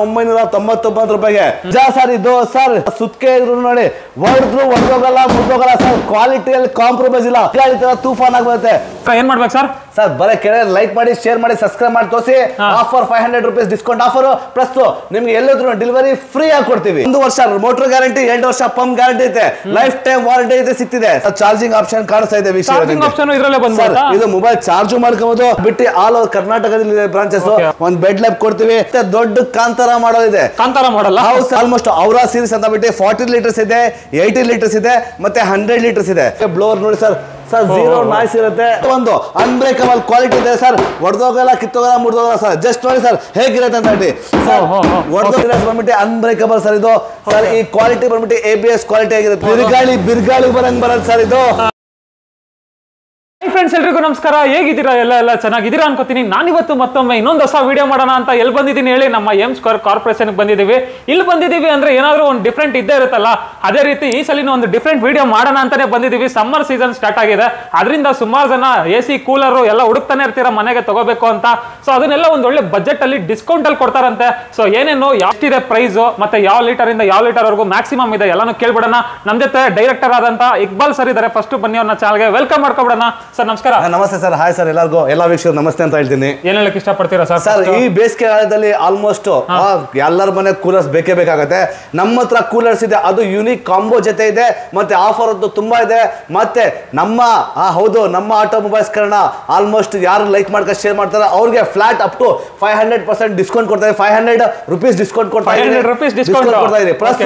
1999 ರೂಪಾಯಿಗೆ ಸರ್. ಇದು ಸರ್ ಸುತ್ಕೆ ಇದ್ರು ನೋಡಿ, ಹೊಡೆದೋಗಲ್ಲ ಮುರಿದೋಗಲ್ಲ ಸರ್. ಕ್ವಾಲಿಟಿಯಲ್ಲಿ ಕಾಂಪ್ರಮೈಸ್ ಇಲ್ಲ. ಗಾಡಿ ತರ ತೂಫಾನ್ ಆಗಿ ಬರುತ್ತೆ. ಏನ್ ಮಾಡ್ಬೇಕು ಸರ್? ಸರ್ ಬರೀ ಕೆಳಗೆ ಲೈಕ್ ಮಾಡಿ, ಶೇರ್ ಮಾಡಿ, ಸಬ್ಸ್ಕ್ರೈಬ್ ಮಾಡಿ ತೋರಿಸಿ. Offer 500 rupees discount offer. Plus ನಿಮ್ಗೆ ಎಲ್ಲಾದ್ರೂ ಡೆಲಿವರಿ ಫ್ರೀ ಆಗಿ ಕೊಡ್ತೀವಿ. 1 ವರ್ಷ ಮೋಟರ್ ಗ್ಯಾರಂಟಿ, 2 ವರ್ಷ ಪಂಪ್ ಗ್ಯಾರಂಟಿ ಇದೆ, ಲೈಫ್ ಟೈಮ್ ವಾರಂಟಿ ಇದೆ ಸಿಗ್ತಿದೆ. ಚಾರ್ಜಿಂಗ್ ಆಪ್ಷನ್ ಕಾಣಿಸ್ತಾ ಇದೆ. ಇದು ಮೊಬೈಲ್ ಚಾರ್ಜ್ ಮಾಡ್ಕೋಬಹುದು. ಬಿಟ್ಟು ಆಲ್ ಓವರ್ ಕರ್ನಾಟಕದಲ್ಲಿ ಬ್ರಾಂಚಸ್. ಒಂದ್ ಬೆಡ್ ಲ್ಯಾಬ್ ಕೊಡ್ತೀವಿ. ದೊಡ್ಡ ಕಾಂತಾರ ಮಾಡೋದಿದೆ. ಕಾಂತಾರ ಮಾಡಲ್ಲ ಆಲ್ಮೋಸ್ಟ್ ಅವರ ಸೀರೀಸ್ ಅಂತ ಬಿಟ್ಟು 40 ಲೀಟರ್ಸ್ ಇದೆ, 80 ಲೀಟರ್ಸ್ ಇದೆ, ಮತ್ತೆ 100 ಲೀಟರ್ಸ್ ಇದೆ. ಬ್ಲೋರ್ ನೋಡಿ ಸರ್, ಝೀರೋ ನಾಯ್ಸ್ ಇರುತ್ತೆ. ಒಂದು ಅನ್ಬ್ರೇಕಬಲ್ ಕ್ವಾಲಿಟಿ ಇದೆ ಸರ್. ಹೊಡೆದೋಗಲ್ಲ, ಕಿತ್ತೋಗಲ್ಲ, ಮುರಿದೋಗಲ್ಲ ಸರ್. ಜಸ್ಟ್ ನೋಡಿ ಸರ್ ಹೇಗಿರುತ್ತೆ ಅಂತ ಹೇಳಿ ಸರ್. ಬಂದ್ಬಿಟ್ಟು ಅನ್ಬ್ರೇಕಬಲ್ ಸರ್ ಇದು. ಸರ್ ಈ ಕ್ವಾಲಿಟಿ ಬಂದ್ಬಿಟ್ಟು ABS ಕ್ವಾಲಿಟಿ ಆಗಿರುತ್ತೆ. ಬಿರ್ಗಾಳಿ ಬರಂಗ್ ಬರಲ್ಲ ಸರ್ ಇದು. ಫ್ರೆಂಡ್ಸ್ ಎಲ್ರಿಗೂ ನಮಸ್ಕಾರ. ಹೇಗಿದ್ದೀರಾ? ಎಲ್ಲ ಚೆನ್ನಾಗಿದ್ದೀರಾ ಅನ್ಕೋತೀನಿ. ನಾನಿವತ್ತು ಮತ್ತೊಮ್ಮೆ ಇನ್ನೊಂದು ಹೊಸ ವಿಡಿಯೋ ಮಾಡೋಣ ಅಂತ ಎಲ್ಲಿ ಬಂದಿದ್ದೀನಿ ಹೇಳಿ, ನಮ್ಮ ಎಂ ಸ್ಕ್ವೇರ್ ಕಾರ್ಪೊರೇಷನ್ ಬಂದಿದ್ದೀವಿ. ಇಲ್ಲಿ ಬಂದಿದ್ದೀವಿ ಅಂದ್ರೆ ಏನಾದರೂ ಒಂದು ಡಿಫ್ರೆಂಟ್ ಇದ್ದೇ ಇರುತ್ತಲ್ಲ, ಅದೇ ರೀತಿ ಈ ಸಲಿನ ಒಂದು ಡಿಫ್ರೆಂಟ್ ವಿಡಿಯೋ ಮಾಡೋಣ ಅಂತಾನೆ ಬಂದಿದ್ದೀವಿ. ಸಮ್ಮರ್ ಸೀಸನ್ ಸ್ಟಾರ್ಟ್ ಆಗಿದೆ, ಅದರಿಂದ ಸುಮಾರು ಜನ AC ಕೂಲರು ಎಲ್ಲ ಹುಡುಕ್ತಾನೆ ಇರ್ತೀರಾ ಮನೆಗೆ ತಗೋಬೇಕು ಅಂತ. ಸೊ ಅದನ್ನೆಲ್ಲ ಒಂದು ಒಳ್ಳೆ ಬಜೆಟ್ ಅಲ್ಲಿ ಡಿಸ್ಕೌಂಟ್ ಅಲ್ಲಿ ಕೊಡ್ತಾರಂತೆ. ಸೊ ಏನೇನು ಯಾಷ್ಟಿದೆ ಪ್ರೈಸ್, ಮತ್ತೆ ಯಾವ ಲೀಟರ್ ಇಂದ ಯಾವ ಲೀಟರ್ ವರೆಗೂ ಮ್ಯಾಕ್ಸಿಮಮ್ ಇದೆ ಎಲ್ಲಾನು ಕೇಳ್ಬಿಡೋಣ. ನಮ್ಮ ಜೊತೆ ಡೈರೆಕ್ಟರ್ ಆದಂತ ಇಕ್ಬಾಲ್ ಸರ್ ಇದ್ದಾರೆ. ಫಸ್ಟ್ ಬನ್ನಿ ಅವ್ರನ್ನ ಚಾನಲ್ಗೆ ವೆಲ್ಕಮ್ ಮಾಡ್ಕೊಬಿಡೋಣ. ಸರ್ ನಮಸ್ಕಾರ. ನಮಸ್ತೆ ಸರ್. Hi sir. ಎಲ್ಲರಿಗೂ ಎಲ್ಲ ವೀಕ್ಷಕರು ನಮಸ್ತೆ ಅಂತ ಹೇಳ್ತೀನಿ. ಏನ್ ಹೇಳಕ್ ಇಷ್ಟಪಡ್ತೀರಾ ಸರ್? ಸರ್ ಈ ಬೇಸಿಗೆ ಕಾಲದಲ್ಲಿ ಆಲ್ಮೋಸ್ಟ್ ಎಲ್ಲರ ಮನೆ ಕೂಲರ್ಸ್ ಬೇಕೇ ಬೇಕಾಗುತ್ತೆ. ನಮ್ಮ ಹತ್ರ ಕೂಲರ್ಸ್ ಇದೆ, ಅದು ಯೂನಿಕ್ ಕಾಂಬೋ ಜೊತೆ ಇದೆ, ಮತ್ತೆ ಆಫರ್ ಅಂತೂ ತುಂಬಾ ಇದೆ. ಮತ್ತೆ ಹೌದು ನಮ್ಮ ಆಟೋಮೊಬೈಲ್ಸ್ ಕಾರಣ ಆಲ್ಮೋಸ್ಟ್ ಯಾರು ಲೈಕ್ ಮಾಡ್ಕೊಂಡು ಶೇರ್ ಮಾಡ್ತಾರೆ ಅವ್ರಿಗೆ ಫ್ಲಾಟ್ ಅಪ್ ಟು 500% ಡಿಸ್ಕೌಂಟ್ ಕೊಡ್ತಾ ಇದೆ. 500 ರೂಪೀಸ್ ಡಿಸ್ಕೌಂಟ್ ಕೊಡ್ತಾ ಇದೆ. ಪ್ಲಸ್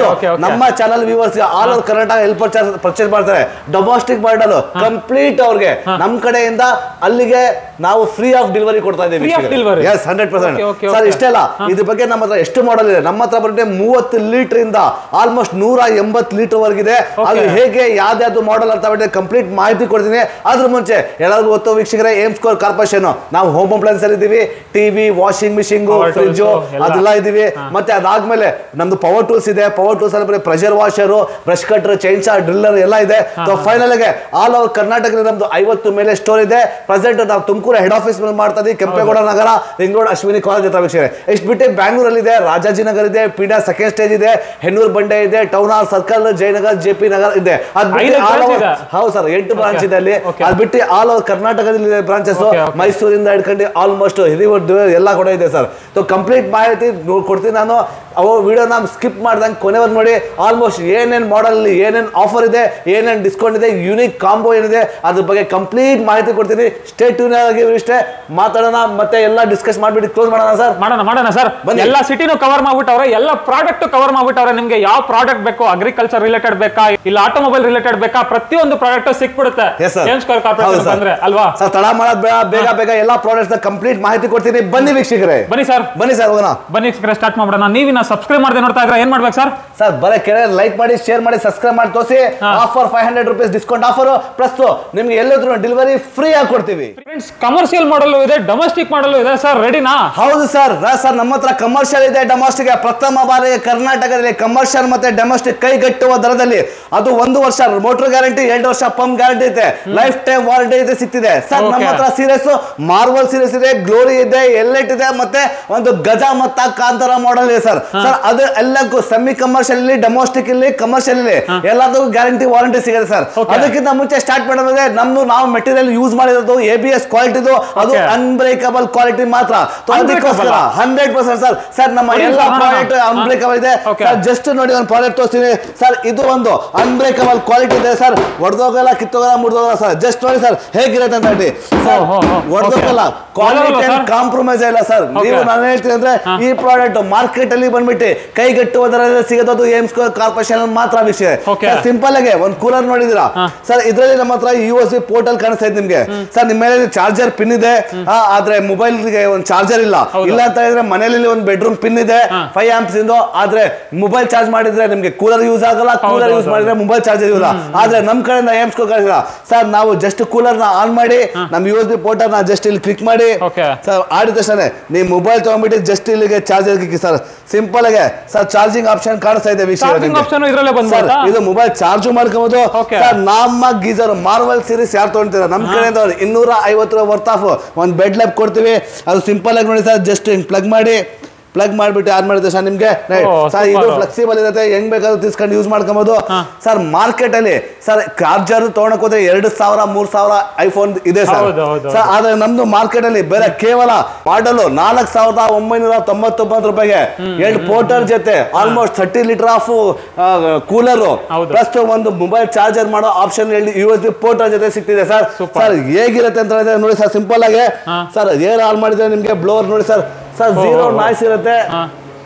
ನಮ್ಮ channel viewers all over Karnataka ಎಲ್ಲಿ ಪರ್ಚೇಸ್ ಮಾಡ್ತಾರೆ, ಡೊಮೆಸ್ಟಿಕ್ ಮಾಡಲ್ ಕಂಪ್ಲೀಟ್ ಅವ್ರಿಗೆ ನಮ್ಮ ಕಡೆಯಿಂದ ಅಲ್ಲಿಗೆ ನಾವು ಫ್ರೀ ಆಫ್ ಡೆಲಿವರಿ ಕೊಡ್ತಾ ಇದ್ದೀವಿ. 100%. ಸರ್ ಇಷ್ಟೇ ಅಲ್ಲ, ಇದ್ರ ಬಗ್ಗೆ ನಮ್ಮ ಹತ್ರ ಎಷ್ಟು ಮಾಡೆಲ್ ಇದೆ. ನಮ್ಮ ಹತ್ರ ಬರುತ್ತೆ 30 ಲೀಟರ್ ಇಂದ ಆಲ್ಮೋಸ್ಟ್ 180 ಲೀಟರ್ ವರೆಗಿದೆ. ಅದು ಹೇಗೆ ಯಾವ್ದು ಮಾಡೆಲ್ ಅಂತ ಬಿಟ್ಟು ಕಂಪ್ಲೀಟ್ ಮಾಹಿತಿ ಕೊಡ್ತೀನಿ. ಅದ್ರ ಮುಂಚೆ ಎಲ್ಲರಿಗೂ ಗೊತ್ತು ವೀಕ್ಷಕರೇ, ಎಂ ಸ್ಕ್ವೇರ್ ಕಾರ್ಪೊರೇಷನ್ ನಾವು ಹೋಮ್ ಅಪ್ಲೈನ್ಸ್ ಅಲ್ಲಿ ಇದೀವಿ. ಟಿವಿ, ವಾಷಿಂಗ್ ಮಿಷಿನ್, ಫ್ರಿಡ್ಜ್ ಅದೆಲ್ಲ ಇದೀವಿ. ಮತ್ತೆ ಅದಾದ್ಮೇಲೆ ನಮ್ದು ಪವರ್ ಟೂಲ್ಸ್ ಇದೆ. ಪವರ್ ಟೂಲ್ಸ್ ಅಲ್ಲಿ pressure washer, brush cutter, chain ಸಾ, ಡ್ರಿಲ್ಲರ್ ಎಲ್ಲ ಇದೆ. ಫೈನಲ್ ಗೆ ಆಲ್ ಓವರ್ ಕರ್ನಾಟಕದಲ್ಲಿ ನಮ್ದು 50 ಮೇಲೆ ಸ್ಟೋರ್ ಇದೆ. ಪ್ರೆಸೆಂಟ್ ನಾವು ತುಮಕೂರು ಹೆಡ್ ಆಫೀಸ್ ಮೇಲೆ ಮಾಡ್ತಾ ಇದೀವಿ. ಕೆಂಪೇಗೌಡ ನಗರ, ರಿಂಗ್ ರೋಡ್, ಅಶ್ವಿನಿ ಕಾಲೇಜ್ ಹತ್ರ ವೀಕ್ಷಕರೇ. ಎಷ್ಟು ಬಿಟ್ಟು ಬ್ಯಾಂಗ್ಳೂರಲ್ಲಿ ಇದೆ, ರಾಜಾಜಿನಗರ್ ಇದೆ, ಪೀಡಾ ಸೆಕೆಂಡ್ ಸ್ಟೇಜ್ ಇದೆ, ಹೆಣ್ಣೂರು ಬಂಡೆ ಇದೆ, town hall circle, Jayanagar, JP Nagar ಇದೆ. ಹೌದು ಸರ್, 8 ಬ್ರಾಂಚ್ ಇದೆ ಅಲ್ಲಿ. ಅದ್ ಬಿಟ್ಟು ಆಲ್ ಓವರ್ ಕರ್ನಾಟಕದಲ್ಲಿ ಬ್ರಾಂಚಸ್, ಮೈಸೂರಿಂದ ಹಿಡ್ಕೊಂಡು ಆಲ್ಮೋಸ್ಟ್ ಹಿರಿಯೂರ್ ಎಲ್ಲ ಕೂಡ ಇದೆ ಸರ್. ಕಂಪ್ಲೀಟ್ ಮಾಹಿತಿ ಕೊಡ್ತೀನಿ ನಾನು. ಅವು ವಿಡಿಯೋನ ಸ್ಕಿಪ್ ಮಾಡ್ದಂಗೆ ಕೊನೆವರೆಗೂ ನೋಡಿ. ಆಲ್ಮೋಸ್ಟ್ ಏನೇನು ಮಾಡೆಲ್, ಏನೇನು ಆಫರ್ ಇದೆ, ಏನೇನು ಡಿಸ್ಕೌಂಟ್ ಇದೆ, ಯೂನಿಕ್ ಕಾಂಬೋ ಏನಿದೆ ಅದ್ರ ಬಗ್ಗೆ ಕಂಪ್ಲೀಟ್ ಮಾಹಿತಿ ಕೊಡ್ತೀನಿ. ಸ್ಟೇ ಟ್ಯೂನ್ ಆಗಿ ಇಷ್ಟೇ ಮಾತಾಡೋಣ, ಮತ್ತೆ ಎಲ್ಲ ಡಿಸ್ಕಸ್ ಮಾಡ್ಬಿಟ್ಟು ಕ್ಲೋಸ್ ಮಾಡೋಣ ಸರ್. ಮಾಡೋಣ ಸರ್. ಎಲ್ಲ ಸಿಟಿನೂ ಕವರ್ ಮಾಡ್ಬಿಟ್ಟವ್ರೆ, ಎಲ್ಲ ಪ್ರಾಡಕ್ಟ್ ಕವರ್ ಮಾಡ್ಬಿಟ್ಟವ್ರೆ. ನಿಮ್ಗೆ ಯಾವ ಪ್ರಾಡಕ್ಟ್ ಬೇಕು, ಅಗ್ರಿಕಲ್ಚರ್ ರಿಲೇಟೆಡ್ ಬೇಕಾ ಇಲ್ಲ ಆಟೋಮೊಬೈಲ್ ರಿಲೇಟೆಡ್ ಬೇಕಾ, ಪ್ರತಿಯೊಂದು ಪ್ರಾಡಕ್ಟ್ ಸಿಕ್ಬಿಡುತ್ತೆ ಅಲ್ವಾ ಸರ್. ತಡ ಮಾಡೋದ್ ಬೇಡ, ಬೇಗ ಎಲ್ಲ ಪ್ರಾಡಕ್ಟ್ಸ್ ಕಂಪ್ಲೀಟ್ ಮಾಹಿತಿ ಕೊಡ್ತೀನಿ. ಬನ್ನಿ ವೀಕ್ಷಕರೇ, ಬನ್ನಿ ಸರ್ ಹೋಗೋಣ. ಬನ್ನಿ ವೀಕ್ಷಕರೇ, ಸ್ಟಾರ್ಟ್ ಮಾಡೋಣ. ನೀವಿನ ಸಬ್ಸ್ಕ್ರೈಬ್ ಮಾಡದೆ ನೋಡ್ತಾ ಇದ್ರೆ ಏನ್ ಮಾಡ್ಬೇಕು ಸರ್? ಸರ್ ಬರೀ ಕೆಳಗೆ ಲೈಕ್ ಮಾಡಿ, ಶೇರ್ ಮಾಡಿ, ಸಬ್ಸ್ಕ್ರೈಬ್ ಮಾಡಿ ತೋರಿಸಿ. Offer 500 rupees discount offer. Plus ನಿಮ್ಗೆ ಎಲ್ಲಾದ್ರೂ ಡೆಲಿವರಿ ಫ್ರೀ ಆಗಿ ಕೊಡ್ತೀವಿ. ಫ್ರೆಂಡ್ಸ್ ಕಮರ್ಷಿಯಲ್ ಮಾಡಲ್ ಇದೆ, ಡೊಮೆಸ್ಟಿಕ್ ಮಾಡಲ್ ಇದೆ ಸರ್. ರೆಡಿನಾ? ಹೌದು ಸರ್. ಸರ್ ನಮ್ಮ ಹತ್ರ ಕಮರ್ಷಿಯಲ್ ಇದೆ, ಡೊಮೆಸ್ಟಿಕ್. ಪ್ರಥಮ ಬಾರಿಗೆ ಕರ್ನಾಟಕದಲ್ಲಿ ಕಮರ್ಷಿಯಲ್ ಮತ್ತೆ ಡೊಮೆಸ್ಟಿಕ್ ಕೈಗೆಟ್ಟುವ ದರದಲ್ಲಿ. ಅದು 1 ವರ್ಷ ಮೋಟರ್ ಗ್ಯಾರಂಟಿ, 2 ವರ್ಷ ಪಂಪ್ ಗ್ಯಾರಂಟಿ ಇದೆ, ಲೈಫ್ ಟೈಮ್ ವಾರಂಟಿ ಇದೆ ಸಿಗ್ತಿದೆ ಸರ್. ನಮ್ಮ ಹತ್ರ ಸೀರೀಸ್ ಮಾರ್ವಲ್ ಸೀರೀಸ್ ಇದೆ, ಗ್ಲೋರಿ ಇದೆ, ಎಲ್ಎಟ್ ಇದೆ, ಮತ್ತೆ ಒಂದು ಗಜ ಮತ್ತ ಕಾಂತಾರ ಮಾಡೆಲ್ ಇದೆ ಸರ್. ಸರ್ ಅದು ಎಲ್ಲಕ್ಕೂ ಸೆಮಿ ಕಮರ್ಷಿಯಲ್ ಇಲ್ಲಿ, ಡೊಮೆಸ್ಟಿಕ್ ಇಲ್ಲಿ, ಕಮರ್ಷಿಯಲ್ ಇಲ್ಲಿ ಎಲ್ಲದಕ್ಕೂ ಗ್ಯಾರಂಟಿ ವಾರಂಟಿ ಸಿಗುತ್ತೆ ಸರ್. ಅದಕ್ಕಿಂತ ಮುಂಚೆ ಸ್ಟಾರ್ಟ್ ಮಾಡೋದ್ರೆ ನಮ್ದು ನಾವು ಮೆಟೀರಿಯಲ್ ಯೂಸ್ ಮಾಡಿರೋದು ABS ಕ್ವಾಲಿಟಿದು, ಅದು ಅನ್ಬ್ರೇಕಬಲ್ ಕ್ವಾಲಿಟಿ ಮಾತ್ರ. ಅದಕ್ಕೋಸ್ಕರ 100% ಸರ್. ಸರ್ ನಮ್ಮ ಎಲ್ಲ ಪ್ರಾಡಕ್ಟ್ ಅನ್ಬ್ರೇಕಬಲ್ ಇದೆ ಸರ್. ಜಸ್ಟ್ ನೋಡಿ ಒಂದು ಪ್ರಾಡಕ್ಟ್ ತೋರಿಸ್ತೀನಿ ಸರ್. ಇದು ಒಂದು ಅನ್ಬ್ರೇಕಬಲ್ ಕ್ವಾಲಿಟಿ ಇದೆ ಸರ್. ಹೊಡೆದೋಗಲ್ಲ, ಕಿತ್ತೋಗಲ್ಲ, ಮುರಿದೋಗಲ್ಲ ಸರ್. ಜಸ್ಟ್ ನೋಡಿ ಸರ್ ಹೇಗಿರುತ್ತೆ ಅಂತ ಹೇಳಿ ಸರ್. ಹೊಡೆದೋಗಲ್ಲ, ಕ್ವಾಲಿಟಿ ಕಾಂಪ್ರಮೈಸ್ ಇಲ್ಲ ಸರ್. ನೀವು ನಾನು ಹೇಳ್ತೀನಿ ಅಂದ್ರೆ ಈ ಪ್ರಾಡಕ್ಟ್ ಮಾರ್ಕೆಟ್ ಅಲ್ಲಿ ಬಂದ್ಬಿಟ್ಟು ಕೈಗೆಟ್ಟುವ ದರದಲ್ಲಿ ಸಿಗೋದು ಎಂ ಸ್ಕ್ವೇರ್ ಕಾರ್ಪೊರೇಷನ್ ಮಾತ್ರ ವಿಷಯ. ಸಿಂಪಲ್ ಆಗಿ ಒಂದು ಕೂಲರ್ ನೋಡಿದಿರಾ ಸರ್, ಇದರಲ್ಲಿ ನಮ್ಮ ಹತ್ರ USB ಪೋರ್ಟಲ್ ಕಾಣಿಸ್ತಾ ಇದೆ ನಿಮ್ಗೆ ಸರ್. ನಿಮ್ಮ ಮೇಲೆ ಚಾರ್ಜರ್ ಪಿನ್ ಇದೆ, ಆದ್ರೆ ಮೊಬೈಲ್ ಗೆ ಒಂದು ಚಾರ್ಜರ್ ಇಲ್ಲ ಅಂತ ಹೇಳಿದ್ರೆ ಮನೆಯಲ್ಲಿ ಒಂದು ಬೆಡ್ರೂಮ್ ಪಿನ್ ಇದೆ 5 amps ಇಂದು. ಆದ್ರೆ ಮೊಬೈಲ್ ಚಾರ್ಜ್ ಮಾಡಿದ್ರೆ ನಿಮ್ಗೆ ಕೂಲರ್ ಯೂಸ್ ಆಗಲ್ಲ, ಕೂಲರ್ ಯೂಸ್ ಮಾಡಿದ್ರೆ ಮೊಬೈಲ್ ಚಾರ್ಜರ್ ಇಲ್ಲ. ಆದ್ರೆ ನಮ್ ಕಡೆಯಿಂದ ಎಂ ಸ್ಕ್ವೇರ್ ಸರ್ ನಾವು ಜಸ್ಟ್ ಕೂಲರ್ ನ ಆನ್ ಮಾಡಿ ನಮ್ USB ಪೋರ್ಟಲ್ ನ ಜಸ್ಟ್ ಇಲ್ಲಿ ಕ್ಲಿಕ್ ಮಾಡಿ ಸರ್, ಆಡಿದ ತಕ್ಷಣ ನೀವು ಮೊಬೈಲ್ ತಗೊಂಡ್ಬಿಟ್ಟು ಜಸ್ಟ್ ಇಲ್ಲಿಗೆ ಚಾರ್ಜರ್ ಕ್ಲಿಕ್ ಸರ್. ಸಿಂಪಲ್ ಆಗಿ ಸರ್ ಚಾರ್ಜಿಂಗ್ ಆಪ್ಷನ್ ಕಾಣಿಸ್ತಾ ಇದೆ. ಇದು ಮೊಬೈಲ್ ಚಾರ್ಜ್ ಮಾಡ್ಕೋಬಹುದು ಸರ್. ನಮ್ಮ ಗೀಸರ್ ಮಾರ್ವಲ್ ಸೀರೀಸ್ ಯಾರು ತಗೊಂತೀರಾ ನಮ್ಮ ಕಡೆಯಿಂದ 250 ರೂಪಾಯಿ ವರ್ತ್ ಆಫ್ ಒಂದು ಬೆಡ್ ಲ್ಯಾಬ್ ಕೊಡ್ತೀವಿ. ಅದು ಸಿಂಪಲ್ ಆಗಿ ನೋಡಿ ಸರ್. ಜಸ್ಟ್ ಪ್ಲಗ್ ಮಾಡಿ ಪ್ಲಗ್ ಮಾಡ್ಬಿಟ್ಟು ಆನ್ ಮಾಡಿದ್ರೆ ಸರ್ ನಿಮ್ಗೆ ಸರ್ ಇದು ಫ್ಲೆಕ್ಸಿಬಲ್ ಇರುತ್ತೆ, ಹೆಂಗ್ ಬೇಕಾದ್ರೂ ತಿಸ್ಕೊಂಡು ಯೂಸ್ ಮಾಡ್ಕೊಬಹುದು ಸರ್. ಮಾರ್ಕೆಟ್ ಅಲ್ಲಿ ಸರ್ ಚಾರ್ಜರ್ ತಗೊಳಕ್ ಹೋದ್ರೆ 2,000 3,000 ಐಫೋನ್ ಇದೆ ಸರ್. ಆದ್ರೆ ನಮ್ದು ಮಾರ್ಕೆಟ್ ಅಲ್ಲಿ ಬೇರೆ ಕೇವಲ ಮಾಡಲ್ 4,999 ರೂಪಾಯಿಗೆ 2 ಪೋರ್ಟರ್ ಜೊತೆ almost 30 litre of cooler plus ಒಂದು ಮೊಬೈಲ್ ಚಾರ್ಜರ್ ಮಾಡೋ ಆಪ್ಷನ್ USB ಪೋರ್ಟರ್ ಜೊತೆ ಸಿಗ್ತಿದೆ ಸರ್. ಸರ್ ಹೇಗಿರುತ್ತೆ ಅಂತ ಹೇಳಿದ್ರೆ ನೋಡಿ ಸರ್, ಸಿಂಪಲ್ ಆಗಿ ಸರ್ ಏರ್ ಆನ್ ಮಾಡಿದ್ರೆ ನಿಮ್ಗೆ ಬ್ಲೋವರ್ ನೋಡಿ ಸರ್, ಝೀರೋ ನಾಯ್ಸ್ ಇರುತ್ತೆ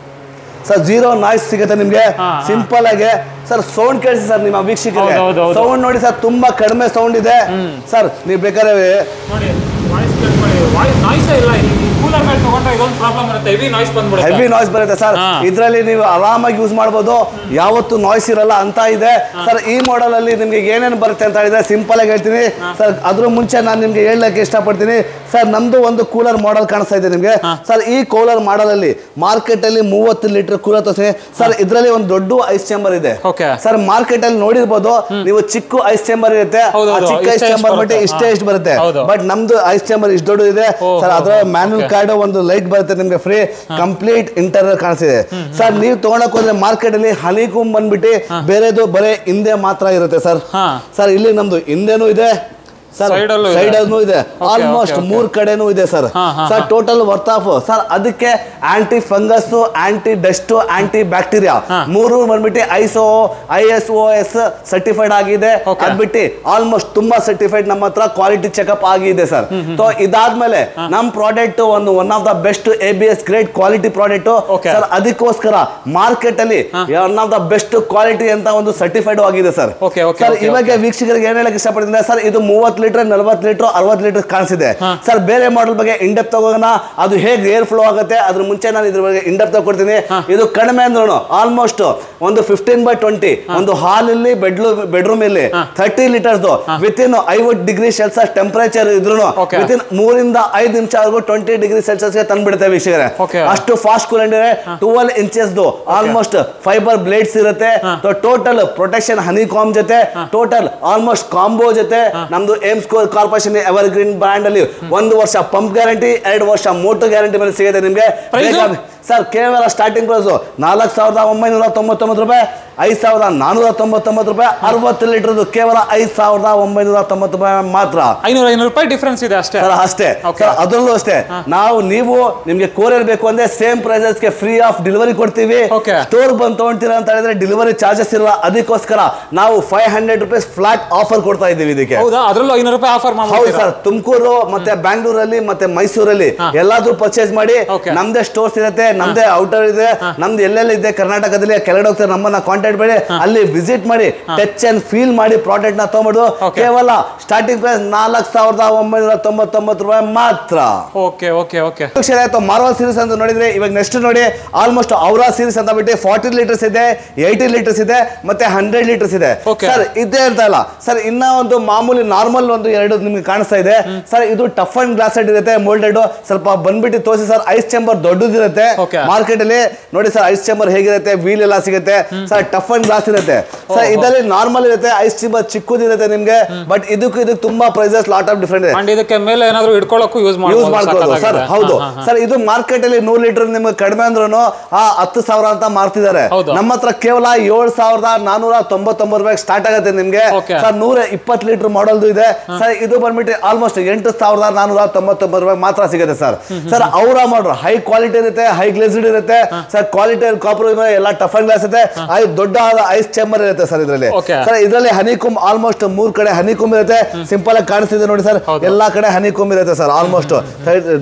ಸರ್, ಝೀರೋ ನಾಯ್ಸ್ ಸಿಗುತ್ತೆ ನಿಮ್ಗೆ ಸಿಂಪಲ್ ಆಗಿ ಸರ್. ಸೌಂಡ್ ಕೇಳಿಸಿ ಸರ್ ನಿಮ್ಮ ವೀಕ್ಷಕರಿಗೆ, ಸೌಂಡ್ ನೋಡಿ ಸರ್ ತುಂಬಾ ಕಡಿಮೆ ಸೌಂಡ್ ಇದೆ ಸರ್. ನೀವು ಬೇಕಾದ್ರೆ ಹೆವಿ ನಾಯ್ಸ್ ಬರುತ್ತೆ ಸರ್. ಇದ್ರಲ್ಲಿ ನೀವು ಆರಾಮಾಗಿ ಯೂಸ್ ಮಾಡಬಹುದು, ಯಾವತ್ತು ನಾಯ್ಸ್ ಇರಲ್ಲ ಅಂತ ಇದೆ ಸರ್. ಈ ಮಾಡೆಲ್ ಅಲ್ಲಿ ನಿಮ್ಗೆ ಏನೇನು ಬರುತ್ತೆ ಅಂತ ಹೇಳಿದ್ರೆ ಸಿಂಪಲ್ ಆಗಿ ಹೇಳ್ತೀನಿ ಸರ್. ಅದ್ರ ಮುಂಚೆ ನಾನು ನಿಮ್ಗೆ ಹೇಳಕ್ಕೆ ಇಷ್ಟಪಡ್ತೀನಿ ಸರ್, ನಮ್ದು ಒಂದು ಕೂಲರ್ ಮಾಡೆಲ್ ಕಾಣಿಸ್ತಾ ಇದೆ ನಿಮ್ಗೆ ಸರ್. ಈ ಕೂಲರ್ ಮಾಡೆಲ್ ಅಲ್ಲಿ ಮಾರ್ಕೆಟ್ ಅಲ್ಲಿ 30 ಲೀಟರ್ ಕೂಲರ್ ತೋರಿಸಿ ಸರ್. ಇದ್ರಲ್ಲಿ ಒಂದು ದೊಡ್ಡ ಐಸ್ ಚೇಂಬರ್ ಇದೆ ಸರ್. ಮಾರ್ಕೆಟ್ ಅಲ್ಲಿ ನೋಡಿರ್ಬೋದು ನೀವು, ಚಿಕ್ಕ ಐಸ್ ಚೇಂಬರ್ ಇರುತ್ತೆ, ಚಿಕ್ಕ ಐಸ್ ಚೇಂಬರ್ ಬಿಟ್ಟು ಇಷ್ಟು ಬರುತ್ತೆ. ಬಟ್ ನಮ್ದು ಐಸ್ ಚೇಂಬರ್ ಇಷ್ಟು ದೊಡ್ಡ ಇದೆ ಸರ್. ಅದರ ಮ್ಯಾನ್ಯಲ್ ಕಾರ್ಡ್ ಒಂದು ಲೈಟ್ ಬರುತ್ತೆ ನಿಮ್ಗೆ ಫ್ರೀ, ಕಂಪ್ಲೀಟ್ ಇಂಟರ್ನಲ್ ಕಾಣಿಸ್ತಿದೆ ಸರ್. ನೀವು ತಗೊಳಕ್ ಹೋದ್ರೆ ಮಾರ್ಕೆಟ್ ಅಲ್ಲಿ ಹನಿಕೂಂಬ್ ಬಂದ್ಬಿಟ್ಟು ಬೇರೆದು ಬರೇ ಹಿಂದೆ ಮಾತ್ರ ಇರುತ್ತೆ ಸರ್. ಸರ್ ಇಲ್ಲಿ ನಮ್ದು ಹಿಂದೆನೂ ಇದೆ ಸರ್, ಸೈಡ್ ಅಲ್ಲೂ ಇದೆ, ಆಲ್ಮೋಸ್ಟ್ 3 ಕಡೆನೂ ಇದೆ sir. Sir total worth of sir ಅದಕ್ಕೆ anti fungus, anti dust, anti bacteria 3 ಬಂದ್ಬಿಟ್ಟು ISOS ಸರ್ಟಿಫೈಡ್ ಆಗಿದೆ. ಅದ್ಬಿಟ್ಟು ಆಲ್ಮೋಸ್ಟ್ ತುಂಬಾ ಸರ್ಟಿಫೈಡ್ ನಮ್ಮ ಹತ್ರ ಕ್ವಾಲಿಟಿ ಚೆಕ್ಅಪ್ ಆಗಿದೆ ಸರ್. ಸೊ ಇದಾದ್ಮೇಲೆ ನಮ್ product one of the best ABS grade quality product sir. ಅದಕ್ಕೋಸ್ಕರ ಮಾರ್ಕೆಟ್ ಅಲ್ಲಿ one of the best quality ಅಂತ ಒಂದು ಸರ್ಟಿಫೈಡ್ ಆಗಿದೆ ಸರ್. ಸರ್ ಇವಾಗ ವೀಕ್ಷಕರಿಗೆ ಏನ್ ಹೇಳಕ್ ಇಷ್ಟಪಡ್ತೀನಿ ಸರ್, ಇದು 30 ಲೀಟರ್ 40 ಲೀಟರ್ 60 ಲೀಟರ್ ಕಾಣಿಸಿದೆ ಸರ್. ಬೇರೆ ಮಾಡೆಲ್ ಬಗ್ಗೆ ಇಂಡೆಪ್ ತಗೋಣ, ಅದು ಹೇಗೆ ಏರ್ ಫ್ಲೋ ಆಗುತ್ತೆ ಅದ್ರ ಮುಂಚೆ ನಾನು ಇದ್ರ ಬಗ್ಗೆ ಇಂಡೆಪ್ ತಗೊಡ್ತೀನಿ. ಇದು ಕಡಿಮೆ ಅಂದ್ರೂ ಆಲ್ಮೋಸ್ಟ್ ಒಂದು 15/20 ಒಂದು ಹಾಲ್ ಇಲ್ಲಿ ಬೆಡ್ರೂಮ್ ಇಲ್ಲಿ 30 litres within 50 degree Celsius temperature ಇದ್ರು ವಿತಿನ್ 3 ಇಂದ 5 ನಿಮಿಷವರೆಗೂ 20 ಡಿಗ್ರಿ ಸೆಲ್ಸಿಯಸ್ ಗೆ ತಂದ್ಬಿಡುತ್ತೆ ವೀಕ್ಷಕರೇ. ಅಷ್ಟು ಫಾಸ್ಟ್ ಕೂಲೆಂಟ್ ಇದೆ. 12 ಇಂಚಸ್ ಆಲ್ಮೋಸ್ಟ್ ಫೈಬರ್ ಬ್ಲೇಡ್ಸ್ ಇರುತ್ತೆ. ಟೋಟಲ್ ಪ್ರೊಟೆಕ್ಷನ್ ಹನಿ ಕಾಮ್ ಜೊತೆ, ಟೋಟಲ್ ಆಲ್ಮೋಸ್ಟ್ ಕಾಂಬೋ ಜೊತೆ ನಮ್ದು Aims corporation evergreen brand ಅಲ್ಲಿ 1 ವರ್ಷ ಪಂಪ್ ಗ್ಯಾರಂಟಿ, 2 ವರ್ಷ ಮೋಟರ್ ಗ್ಯಾರಂಟಿ ಮೇಲೆ ಸಿಗುತ್ತೆ ನಿಮ್ಗೆ ಸರ್. ಕೇವಲ ಸ್ಟಾರ್ಟಿಂಗ್ ಪ್ರೈಸ್ 4,999 ರೂಪಾಯಿ, 5,499 ರೂಪಾಯಿ. 60 ಲೀಟರ್ ಕೇವಲ 5,990 ರೂಪಾಯಿ ಮಾತ್ರ. 500 ರೂಪಾಯಿ ಡಿಫರೆನ್ಸ್ ಇದೆ ಅಷ್ಟೇ ಸರ್. ಅಷ್ಟೇ ಅದರಲ್ಲೂ ಅಷ್ಟೇ ನೀವು ನಿಮ್ಗೆ ಕೊರಿಯರ್ ಬೇಕು ಅಂದ್ರೆ ಸೇಮ್ ಪ್ರೈಸಸ್ ಗೆ ಫ್ರೀ ಆಫ್ ಡೆಲಿವರಿ ಕೊಡ್ತೀವಿ. ಸ್ಟೋರ್ ಬಂದು ತಗೊಂತೀರಾ ಅಂತ ಹೇಳಿದ್ರೆ ಡೆಲಿವರಿ ಚಾರ್ಜಸ್ ಇರಲ್ಲ. ಅದಕ್ಕೋಸ್ಕರ ನಾವು 500 ರೂಪೀಸ್ ಫ್ಲಾಟ್ ಆಫರ್ ಕೊಡ್ತಾ ಇದ್ದೀವಿ ಇದಕ್ಕೆ. ಅದರಲ್ಲೂ 500 ರೂಪಾಯಿ ಆಫರ್ ಹೌದು ಸರ್. ತುಮಕೂರು ಮತ್ತೆ ಬ್ಯಾಂಗ್ಳೂರಲ್ಲಿ ಮತ್ತೆ ಮೈಸೂರಲ್ಲಿ ಎಲ್ಲಾದ್ರೂ ಪರ್ಚೇಸ್ ಮಾಡಿ, ನಮ್ದೇ ಸ್ಟೋರ್ಸ್ ಇರುತ್ತೆ, ನಮ್ದೇ ಔಟರ್ ಇದೆ, ನಮ್ದು ಎಲ್ಲೆಲ್ಲ ಇದೆ ಕರ್ನಾಟಕದಲ್ಲಿ. ಕೆಳಗಡೆ ಹೋಗ್ತಾರೆ, ನಮ್ಮನ್ನ ಕಾಂಟ್ಯಾಕ್ಟ್ ಮಾಡಿ ಅಲ್ಲಿ ವಿಸಿಟ್ ಮಾಡಿ ಟಚ್ ಅಂಡ್ ಫೀಲ್ ಮಾಡಿ ಪ್ರಾಡಕ್ಟ್ ನ ತಗೊಂಡು ಕೇವಲ ಸ್ಟಾರ್ಟಿಂಗ್ ಪ್ರೈಸ್ 4,999 ರೂಪಾಯಿ ಮಾತ್ರ. ಮಾರ್ವಲ್ ಸೀರೀಸ್ ಅಂತ ನೋಡಿದ್ರೆ ಇವಾಗ ನೆಕ್ಸ್ಟ್ ನೋಡಿ, ಆಲ್ಮೋಸ್ಟ್ ಔರಾ ಸೀರೀಸ್ ಅಂತ ಬಿಟ್ಟು 40 ಲೀಟರ್ಸ್ ಇದೆ, 80 ಲೀಟರ್ಸ್ ಇದೆ, ಮತ್ತೆ 100 ಲೀಟರ್ಸ್ ಇದೆ ಸರ್. ಇದೇ ಅಂತ ಇಲ್ಲ ಸರ್. ಇನ್ನ ಒಂದು ಮಾಮೂಲಿ ನಾರ್ಮಲ್ ಒಂದು 2 ನಿಮ್ಗೆ ಕಾಣಿಸ್ತಾ ಇದೆ ಸರ್. ಇದು ಟಫ್ ಅಂಡ್ ಗ್ಲಾಸ್ ಇರುತ್ತೆ, ಮೋಲ್ಡೆಡ್. ಸ್ವಲ್ಪ ಬಂದ್ಬಿಟ್ಟು ತೋರಿಸಿ ಸರ್. ಐಸ್ ಚೇಂಬರ್ ದೊಡ್ಡದಿರುತ್ತೆ ಮಾರ್ಕೆಟ್ ಅಲ್ಲಿ ನೋಡಿ ಸರ್. ಐಸ್ ಚೇಂಬರ್ ಹೇಗಿರುತ್ತೆ, ವೀಲ್ ಎಲ್ಲ ಸಿಗುತ್ತೆ ಸರ್. ಟಫ್ ಅಂಡ್ ಗ್ಲಾಸ್ ಇರುತ್ತೆ ಸರ್. ಇದರಲ್ಲಿ ನಾರ್ಮಲ್ ಇರುತ್ತೆ, ಐಸ್ ಚೇಂಬರ್ ಚಿಕ್ಕದಿರುತ್ತೆ ನಿಮ್ಗೆ. ಬಟ್ ಇದಕ್ಕೆ ತುಂಬಾ ಪ್ರೈಸಸ್ ಲಾಟ್ ಆಫ್ ಡಿಫರೆಂಟ್ ಇದೆ. ಇದಕ್ಕೆ ಮೇಲೆ ಏನಾದ್ರು ಇಟ್ಕೊಳ್ಳೋಕೆ ಯೂಸ್ ಮಾಡ್ಬೋದು ಸರ್. ಹೌದು ಸರ್. ಇದು ಮಾರ್ಕೆಟ್ ಅಲ್ಲಿ 100 ಲೀಟರ್ ನಿಮ್ಗೆ ಕಡಿಮೆ ಅಂದ್ರೂ 10,000 ಅಂತ ಮಾರ್ತಿದ್ದಾರೆ. ನಮ್ಮ ಹತ್ರ ಕೇವಲ 7,499 ರೂಪಾಯಿ ಸ್ಟಾರ್ಟ್ ಆಗುತ್ತೆ ನಿಮ್ಗೆ ಸರ್. 120 ಲೀಟರ್ ಮಾಡಲ್ ಇದೆ ಸರ್. ಇದು ಬಂದ್ಬಿಟ್ಟು ಆಲ್ಮೋಸ್ಟ್ 8,499 ರೂಪಾಯಿ ಮಾತ್ರ ಸಿಗುತ್ತೆ ಸರ್. ಸರ್ ಅವರ ಮಾಡ್ರು ಹೈ ಕ್ವಾಲಿಟಿ ಇರುತ್ತೆ, ಹೈ ಗ್ಲೇಸ್ಡ್ ಇರುತ್ತೆ ಸರ್. ಕ್ವಾಲಿಟಿ ಕಾಪರ್ ಎಲ್ಲ ಟಫ್ ಅಂಡ್ ಗ್ಲಾಸ್ ಇದೆ. ದೊಡ್ಡ ಐಸ್ ಚೇಂಬರ್ ಇರುತ್ತೆ ಸರ್ ಇದರಲ್ಲಿ. ಸರ್ ಇದರಲ್ಲಿ ಹನಿಕುಂಬ್ ಆಲ್ಮೋಸ್ಟ್ 3 ಕಡೆ ಹನಿಕುಂಬ್ ಇರುತ್ತೆ. ಸಿಂಪಲ್ ಆಗಿ ಕಾಣಿಸ್ತಿದೆ ನೋಡಿ ಸರ್. ಎಲ್ಲಾ ಕಡೆ ಹನಿಕುಂಬ್ ಇರುತ್ತೆ ಸರ್. ಆಲ್ಮೋಸ್ಟ್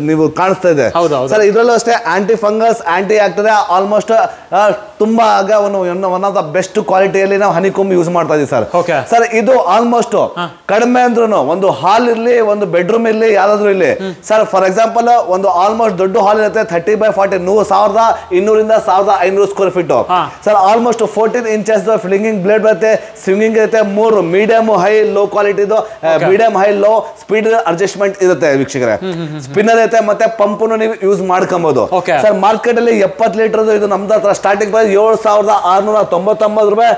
ನೀವು ಕಾಣಿಸ್ತಾ ಇದೆ ಸರ್. ಇದರಲ್ಲೂ ಅಷ್ಟೇ ಆಂಟಿ ಫಂಗಸ್, ಆಂಟಿ ಆಗ್ತದೆ. ಆಲ್ಮೋಸ್ಟ್ ತುಂಬಾ ಒನ್ ಆಫ್ ದ ಬೆಸ್ಟ್ ಕ್ವಾಲಿಟಿಯಲ್ಲಿ ನಾವು ಹನಿಕುಂಬ್ ಯೂಸ್ ಮಾಡ್ತಾ ಇದೀವಿ ಸರ್. ಸರ್ ಇದು ಆಲ್ಮೋಸ್ಟ್ ಕಡಿಮೆ ಅಂದ್ರೂ ಒಂದು ಹಾಲ್ ಇರ್ಲಿ, ಒಂದು ಬೆಡ್ರೂಮ್ ಇರ್ಲಿ, ಯಾವ್ದಾದ್ರು ಇಲ್ಲಿ ಸರ್. ಫಾರ್ ಎಕ್ಸಾಂಪಲ್ ಒಂದು ಆಲ್ಮೋಸ್ಟ್ ದೊಡ್ಡ ಹಾಲ್ ಇರುತ್ತೆ 30/40 1,200 ಇಂದ 1,500 square feet sir. Almost 14 inches flinging blade ಬರುತ್ತೆ, ಸ್ವಿಂಗಿಂಗ್ ಇರುತ್ತೆ. 3 medium high low quality, medium high low speed adjustment ಇರುತ್ತೆ ವೀಕ್ಷಕರೇ. ಸ್ಪಿನ್ನರ್ ಇರುತ್ತೆ, ಮತ್ತೆ ಪಂಪ್ ನೀವು ಯೂಸ್ ಮಾಡ್ಕೊಬಹುದು ಸರ್. ಮಾರ್ಕೆಟ್ ಅಲ್ಲಿ 70 ಲೀಟರ್ ಇದು ನಮ್ದು ಹತ್ರ ಸ್ಟಾರ್ಟಿಂಗ್ ಪ್ರೈಸ್ 7,699 ರೂಪಾಯಿ.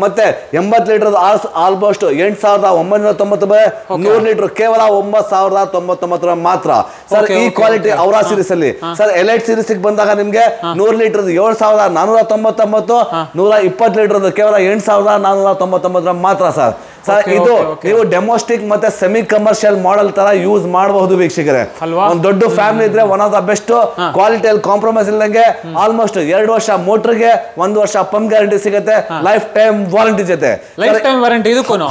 ಮತ್ತೆ 80 ಲೀಟರ್ ಆಲ್ಮೋಸ್ಟ್ 8,990 ರೂಪಾಯಿ. 100 ಲೀಟರ್ ಕೇವಲ 9,099 ರೂಪಾಯಿ ಮಾತ್ರ ಸರ್. ಈ ಕ್ವಾಲಿಟಿ ಔರಾ ಸೀರೀಸ್ ಅಲ್ಲಿ ಸರ್ ಎಲೈಟ್ ಸೀರೀಸ್ ಬಂದಾಗ ನಿಮ್ಗೆ 100 ಲೀಟರ್ 7,499, 120 ಲೀಟರ್ ಕೇವಲ 8,499 ಮಾತ್ರ ಸರ್. ಸರ್ ಇದು ನೀವು ಡೆಮೋಸ್ಟಿಕ್ ಮತ್ತೆ ಸೆಮಿ ಕಮರ್ಷಿಯಲ್ ಮಾಡೆಲ್ ತರ ಯೂಸ್ ಮಾಡಬಹುದು ವೀಕ್ಷಕರೇ. ಒಂದು ದೊಡ್ಡ ಫ್ಯಾಮಿಲಿ ಇದ್ರೆ ಒನ್ ಆಫ್ ದ ಬೆಸ್ಟ್ ಕ್ವಾಲಿಟಿಯಲ್ಲಿ ಕಾಂಪ್ರಮೈಸ್ ಇಲ್ಲದಂಗೆ ಆಲ್ಮೋಸ್ಟ್ 2 ವರ್ಷ ಮೋಟರ್ಗೆ 1 ವರ್ಷ ಪಂಪ್ ಗ್ಯಾರಂಟಿ ಸಿಗುತ್ತೆ, ಲೈಫ್ ಟೈಮ್ ವಾರಂಟಿ ಜೊತೆ.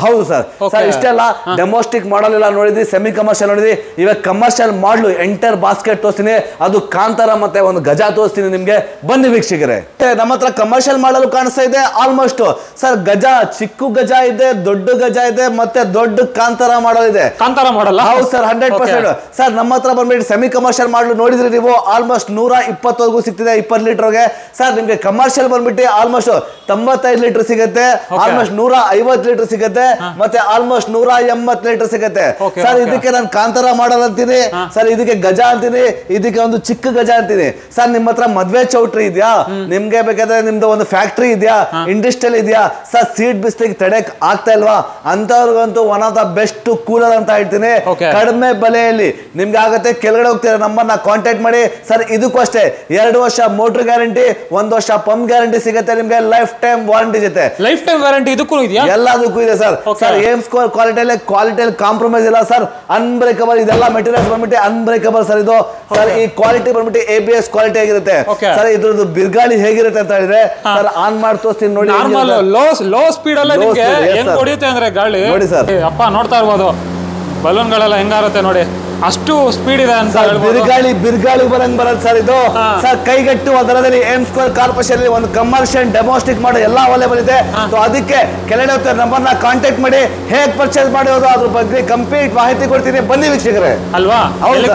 ಹೌದು ಸರ್. ಸರ್ ಇಷ್ಟೆಲ್ಲ ಡೆಮೋಸ್ಟಿಕ್ ಮಾಡೆಲ್ ಎಲ್ಲ ನೋಡಿದ್ವಿ, ಸೆಮಿ ಕಮರ್ಷಿಯಲ್ ನೋಡಿದ್ವಿ. ಇವಾಗ ಕಮರ್ಷಿಯಲ್ ಮಾಡಲು ಎಂಟರ್ ಬಾಸ್ಕೆಟ್ ತೋರಿಸ್ತೀನಿ, ಅದು ಕಾಂತಾರ ಮತ್ತೆ ಒಂದು ಗಜ ತೋರಿಸ್ತೀನಿ ನಿಮ್ಗೆ. ಬನ್ನಿ ವೀಕ್ಷಕರೇ, ನಮ್ಮ ಹತ್ರ ಕಮರ್ಷಿಯಲ್ ಮಾಡಲು ಕಾಣಿಸ್ತಾ ಇದೆ. ಆಲ್ಮೋಸ್ಟ್ ಸರ್ ಗಜ, ಚಿಕ್ಕ ಗಜ ಇದೆ, ದೊಡ್ಡ ಗಜ ಇದೆ, ಮತ್ತೆ ದೊಡ್ಡ ಕಾಂತಾರ ಮಾಡಲ್ ಇದೆ. ಕಾಂತಾರ ಮಾಡಲ್ಲ? ಹೌದು ಸರ್, 100%. ಸರ್ ನಮ್ಮ ಹತ್ರ ಬಂದ್ಬಿಟ್ಟು ಸೆಮಿ ಕಮರ್ಷಿಯಲ್ ಮಾಡಲು ನೋಡಿದ್ರಿ ನೀವು, ಆಲ್ಮೋಸ್ಟ್ 120 ಸಿಗ್ತಿದೆ 20 ಲೀಟರ್ಗೆ. ಸರ್ ನಿಮ್ಗೆ ಕಮರ್ಷಿಯಲ್ ಬಂದ್ಬಿಟ್ಟು ಆಲ್ಮೋಸ್ಟ್ 95 ಲೀಟರ್ ಸಿಗುತ್ತೆ, ಆಲ್ಮೋಸ್ಟ್ 150 ಲೀಟರ್ ಸಿಗುತ್ತೆ, ಮತ್ತೆ ಆಲ್ಮೋಸ್ಟ್ 180 ಲೀಟರ್ ಸಿಗುತ್ತೆ. ಸರ್ ಇದಕ್ಕೆ ನಾನು ಕಾಂತಾರ ಮಾಡಲ್ ಅಂತೀನಿ ಸರ್, ಇದಕ್ಕೆ ಗಜ ಅಂತೀನಿ, ಇದಕ್ಕೆ ಒಂದು ಚಿಕ್ಕ ಗಜ ಅಂತೀನಿ. ಸರ್ ನಿಮ್ಮ ಹತ್ರ ಮದ್ವೆ ಚೌಟ್ರಿ ಇದೆಯಾ, ನಿಮ್ಗೆ ಬೇಕಾದ್ರೆ ನಿಮ್ದು ಒಂದು ಫ್ಯಾಕ್ಟ್ರಿ ಇದೆಯಾ, ಇಂಡಸ್ಟ್ರಿಯಲ್ ಇದೆಯಾ, ಸರ್ ಸೀಟ್ ಬಿಸ್ಲಿಗೆ ತಡೆಕ್ ಆಗ್ತಾ ಇಲ್ವಾ, ಅಂತವ್ರಿಗಂತೂ one of the best cooler ಅಂತ ಹೇಳ್ತೀನಿ. ಕಡಿಮೆ ಬೆಲೆಯಲ್ಲಿ ನಿಮ್ಗೆ ಆಗುತ್ತೆ. ಕೆಳಗಡೆ ಹೋಗ್ತೀರಾ, ನಮ್ಮನ್ನ ಕಾಂಟ್ಯಾಕ್ಟ್ ಮಾಡಿ. ಸರ್ ಇದಕ್ಕೂ ಅಷ್ಟೇ 2 ವರ್ಷ ಮೋಟರ್ ಗ್ಯಾರಂಟಿ, 1 ವರ್ಷ ಪಂಪ್ ಗ್ಯಾರಂಟಿ ಸಿಗುತ್ತೆ ನಿಮ್ಗೆ, ಲೈಫ್ ಟೈಮ್ ವಾರಂಟಿ ಜೊತೆ. ಲೈಫ್ ಟೈಮ್ ವಾರಂಟಿ ಇದಕ್ಕೂ ಇದೆಯಾ? ಎಲ್ಲದಕ್ಕೂ ಇದೆ ಸರ್. ಸರ್ ಏಮ್ ಸ್ಕೋರ್ ಕ್ವಾಲಿಟಿಯಲ್ಲಿ ಕಾಂಪ್ರಮೈಸ್ ಇಲ್ಲ ಸರ್, ಅನ್ಬ್ರೇಕಬಲ್. ಇದೆಲ್ಲ ಮೆಟೀರಿಯಲ್ಸ್ ಬಂದ್ಬಿಟ್ಟು ಅನ್ಬ್ರೇಕಬಲ್ ಸರ್ ಇದು. ಸರ್ ಈ ಕ್ವಾಲಿಟಿ ಬಂದ್ಬಿಟ್ಟು ABS ಕ್ವಾಲಿಟಿ ಆಗಿರುತ್ತೆ ಸರ್. ಇದ್ರದ್ದು ಬಿರ್ಗಾಳಿ ಹೇಗಿರುತ್ತೆ ಅಂತ ಹೇಳಿದ್ರೆ ಸರ್ ಆನ್ ಮಾಡಿ ತೋರಿಸ್ತೀನಿ ನೋಡಿ. ಲೋ ಸ್ಪೀಡ್ ಅಲ್ಲ ನಿಮಗೆ ಹೆಂಗ್ ಹೊಡೆಯುತ್ತೆ ಅಂದ್ರೆ ಗಾಳಿ ನೋಡಿ ಸರ್. ಅಪ್ಪ ನೋಡ್ತಾ ಇರ್ಬೋದು ಬಲೂನ್ಗಳೆಲ್ಲ ಹೆಂಗಾರುತ್ತೆ ನೋಡಿ, ಅಷ್ಟು ಸ್ಪೀಡ್ ಇದೆ ಅಂತ. ಬಿರ್ಗಾಳಿ ಬರಂಗ್ ಬರತ್ತೆ ಸರ್ ಇದು. ಸರ್ ಕೈಗೆಟ್ಟುವ ದರದಲ್ಲಿ ಏಮ್ ಸ್ಕ್ವೇರ್ ಕಾರ್ಪೊರೇಷನ್ ಒಂದು ಕಮರ್ಷಿಯಲ್ ಡೆಮೋಸ್ಟಿಕ್ ಮಾಡೋ ಎಲ್ಲ ಅವೈಲೇಬಲ್ ಇದೆ. ಅದಕ್ಕೆ ಕೆಳಗಡೆ ನಂಬರ್ನ ಕಾಂಟ್ಯಾಕ್ಟ್ ಮಾಡಿ ಹೇಗೆ ಪರ್ಚೇಸ್ ಮಾಡೋದು ಅದ್ರ ಬಗ್ಗೆ ಕಂಪ್ಲೀಟ್ ಮಾಹಿತಿ ಕೊಡ್ತೀನಿ. ಬನ್ನಿ ವೀಕ್ಷಕರೇ. ಅಲ್ವಾ?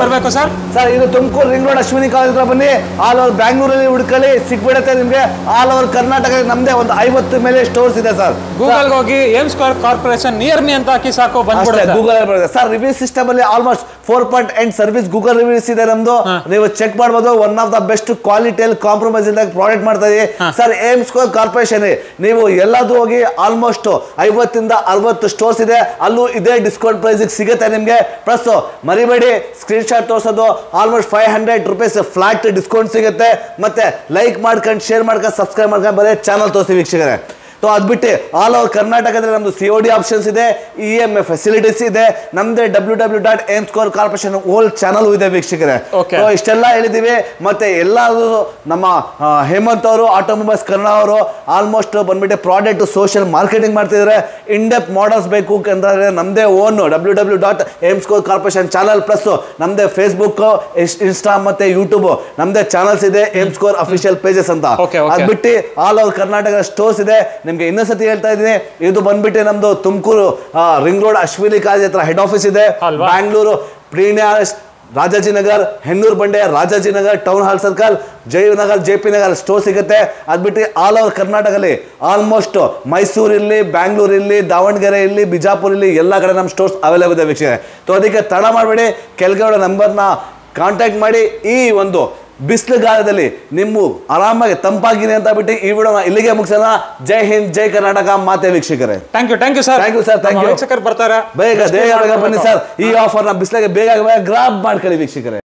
ಬರ್ಬೇಕು ಸರ್. ಸರ್ ಇದು Tumakuru ring road Ashwini college ಹತ್ರ ಬನ್ನಿ. ಆಲ್ ಓವರ್ ಬ್ಯಾಂಗ್ಳೂರಲ್ಲಿ ಹುಡ್ಕೊಳ್ಳಿ, ಸಿಕ್ಬಿಡುತ್ತೆ ನಿಮ್ಗೆ. ಆಲ್ ಓವರ್ ಕರ್ನಾಟಕ ನಮ್ದೇ ಒಂದು 50 ಮೇಲೆ ಸ್ಟೋರ್ಸ್ ಇದೆ ಸರ್. ಗೂಗಲ್ ಹೋಗಿ Aim Square Corporation near me ಅಂತ ಹಾಕಿ ಸಾಕು, ಬಂದ್ಬಿಡುತ್ತೆ. ಗೂಗಲ್ ಸರ್ ರಿವ್ಯೂ ಸಿಸ್ಟಮ್ ಅಲ್ಲಿ ಆಲ್ಮೋಸ್ಟ್ 4.8 ಸರ್ವಿಸ್ ಗೂಗಲ್ ರಿವ್ಯೂಸ್ ಇದೆ ನಮ್ದು, ನೀವು ಚೆಕ್ ಮಾಡಬಹುದು. ಒನ್ ಆಫ್ ದ ಬೆಸ್ಟ್ ಕ್ವಾಲಿಟಿಯಲ್ಲಿ ಕಾಂಪ್ರಮೈಸ್ ಇಲ್ಲ ಪ್ರಾಡಕ್ಟ್ ಮಾಡ್ತಾ ಇದೀವಿ ಸರ್. ಏಮ್ ಸ್ಕ್ವೇರ್ ಕಾರ್ಪೊರೇಷನ್ ನೀವು ಎಲ್ಲದೂ ಹೋಗಿ ಆಲ್ಮೋಸ್ಟ್ 50 ಇಂದ 60 ಸ್ಟೋರ್ಸ್ ಇದೆ, ಅಲ್ಲೂ ಇದೇ ಡಿಸ್ಕೌಂಟ್ ಪ್ರೈಸ್ ಸಿಗುತ್ತೆ ನಿಮ್ಗೆ. ಪ್ಲಸ್ ಮರಿಬೇಡಿ ಸ್ಕ್ರೀನ್ ಶಾಟ್ ತೋರಿಸೋದು, ಆಲ್ಮೋಸ್ಟ್ 500 ರೂಪೀಸ್ ಫ್ಲಾಟ್ ಡಿಸ್ಕೌಂಟ್ ಸಿಗುತ್ತೆ. ಮತ್ತೆ ಲೈಕ್ ಮಾಡ್ಕೊಂಡು ಶೇರ್ ಮಾಡ್ಕೊಂಡು ಸಬ್ಸ್ಕ್ರೈಬ್ ಮಾಡ್ಕೊಂಡು ಬರೀ ಚಾನಲ್ ತೋರಿಸಿ ವೀಕ್ಷಕರೇ. ಅದು ಬಿಟ್ಟು ಆಲ್ ಓವರ್ ಕರ್ನಾಟಕದಲ್ಲಿ ನಮ್ದು COD ಆಪ್ಷನ್ಸ್ ಇದೆ, EMI ಫೆಸಿಲಿಟೀಸ್ ಇದೆ, ನಮ್ದೇ www.amescorecorporation ಹೋಲ್ ಚಾನಲ್ ಇದೆ ವೀಕ್ಷಕರೇ. ಇಷ್ಟೆಲ್ಲ ಹೇಳಿದೀವಿ. ಮತ್ತೆ ಎಲ್ಲರೂ ನಮ್ಮ ಹೇಮಂತ್ ಅವರು ಆಟೋಮೊಬೈಲ್ಸ್ ಕನ್ನಡ ಅವರು ಆಲ್ಮೋಸ್ಟ್ ಬಂದ್ಬಿಟ್ಟು ಪ್ರಾಡಕ್ಟ್ ಸೋಷಿಯಲ್ ಮಾರ್ಕೆಟಿಂಗ್ ಮಾಡ್ತಿದ್ದಾರೆ. ಇನ್ಡೆಪ್ ಮಾಡಲ್ಸ್ ಬೇಕು ಅಂದ್ರೆ ನಮ್ದೇ ಓನ್ www.amescorecorporation ಚಾನಲ್ ಪ್ಲಸ್ ನಮ್ದೇ ಫೇಸ್ಬುಕ್, ಇನ್ಸ್ಟಾ ಮತ್ತೆ ಯೂಟ್ಯೂಬ್ ನಮ್ದೇ ಚಾನಲ್ಸ್ ಇದೆ, ಏಮ್ಸ್ಕೋರ್ ಅಫಿಷಿಯಲ್ ಪೇಜಸ್ ಅಂತ. ಅದ್ ಬಿಟ್ಟು ಆಲ್ ಓವರ್ ಕರ್ನಾಟಕ ಸ್ಟೋರ್ಸ್ ಇದೆ. ನಿಮ್ಗೆ ಇನ್ನೊಂದ್ಸತಿ ಹೇಳ್ತಾ ಇದ್ದೀನಿ, ಇದು ಬಂದ್ಬಿಟ್ಟು ನಮ್ದು Tumakuru ring road Ashwini college ಹತ್ರ ಹೆಡ್ ಆಫೀಸ್ ಇದೆ. ಬ್ಯಾಂಗ್ಳೂರು ಪ್ರೀನಿಯರ್ಸ್, ರಾಜಾಜಿನಗರ್, ಹೆನ್ನೂರು ಬಂಡೆ, Rajajinagar, town hall circle, Jayanagar, JP Nagar store ಸಿಗುತ್ತೆ. ಅದ್ಬಿಟ್ಟು ಆಲ್ ಓವರ್ ಕರ್ನಾಟಕದಲ್ಲಿ ಆಲ್ಮೋಸ್ಟ್ ಮೈಸೂರಲ್ಲಿ, ಬ್ಯಾಂಗ್ಳೂರಲ್ಲಿ, ದಾವಣಗೆರೆ ಇಲ್ಲಿ, ಬಿಜಾಪುರ ಇಲ್ಲಿ ಎಲ್ಲ ಕಡೆ ನಮ್ಮ ಸ್ಟೋರ್ಸ್ ಅವೈಲೇಬಲ್ ಇದೆ ವೀಕ್ಷಕರೇ. ಅದಕ್ಕೆ ತಡ ಮಾಡಬೇಡಿ, ಕೆಳಗಡೆ ನಂಬರ್ನ ಕಾಂಟ್ಯಾಕ್ಟ್ ಮಾಡಿ. ಈ ಒಂದು ಬಿಸಿಲುಗಾಲದಲ್ಲಿ ನಿಮ್ಮ ಆರಾಮಾಗಿ ತಂಪಾಗಿದೆ ಅಂತ ಬಿಟ್ಟು ಈ ವಿಡಿಯೋನ ಇಲ್ಲಿಗೆ ಮುಗಿಸೋಣ. ಜೈ ಹಿಂದ್, ಜೈ ಕರ್ನಾಟಕ. ಮಾತೆ ವೀಕ್ಷಕರೇ. Thank you sir. ವೀಕ್ಷಕರು ಬರ್ತಾರೆ, ಬೇಗ ಬನ್ನಿ ಸರ್. ಈ ಆಫರ್ನ ಬಿಸಿಲಿಗೆ ಬೇಗ ಗ್ರಾಬ್ ಮಾಡ್ಕೊಳ್ಳಿ ವೀಕ್ಷಕರೇ.